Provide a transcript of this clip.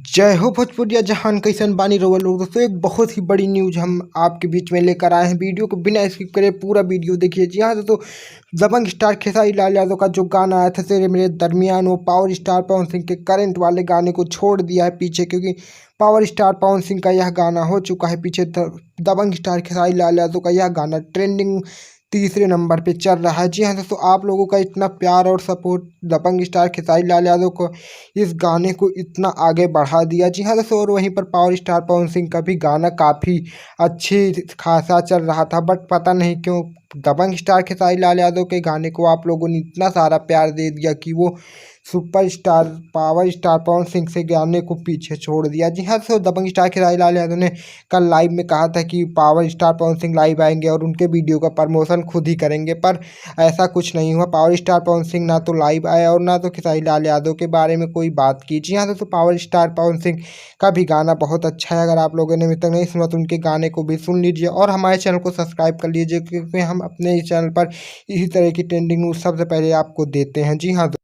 जय हो भोजपुरिया जहान कैसन बानी रउआ लोग। दोस्तों एक बहुत ही बड़ी न्यूज़ हम आपके बीच में लेकर आए हैं। वीडियो को बिना स्किप करे पूरा वीडियो देखिए। जी हाँ दोस्तों, दबंग स्टार खेसारी लाल यादव का जो गाना आया था तेरे मेरे दरमियान, वो पावर स्टार पवन सिंह के करंट वाले गाने को छोड़ दिया है पीछे, क्योंकि पावर स्टार पवन सिंह का यह गाना हो चुका है पीछे। दबंग स्टार खेसारी लाल यादव का यह गाना ट्रेंडिंग तीसरे नंबर पे चल रहा है। जी हाँ दोस्तों, आप लोगों का इतना प्यार और सपोर्ट दबंग स्टार खेसारी लाल यादव को इस गाने को इतना आगे बढ़ा दिया। जी हाँ दोस्तों, और वहीं पर पावर स्टार पवन सिंह का भी गाना काफ़ी अच्छी खासा चल रहा था, बट पता नहीं क्यों दबंग स्टार खेसारी लाल यादव के गाने को आप लोगों ने इतना सारा प्यार दे दिया कि वो superstar power star Pawan Singh से गाने को पीछे छोड़ दिया। जी हाँ दोस्तों, दबंग स्टार खेसारी लाल यादव ने कल लाइव में कहा था कि power star Pawan Singh live आएंगे और उनके वीडियो का प्रमोशन खुद ही करेंगे, पर ऐसा कुछ नहीं हुआ। पावर स्टार पवन सिंह ना तो लाइव आया और ना तो खेसारी लाल यादव के बारे में कोई बात की। जी हाँ दोस्तों, पावर स्टार पवन सिंह का भी गाना बहुत अच्छा है। अगर आप लोगों ने अभी तक नहीं सुना तो उनके गाने को भी सुन लीजिए और हमारे चैनल को सब्सक्राइब कर लीजिए, क्योंकि हम अपने इस चैनल पर इसी तरह की ट्रेंडिंग न्यूज़ सबसे पहले आपको देते हैं। जी हाँ।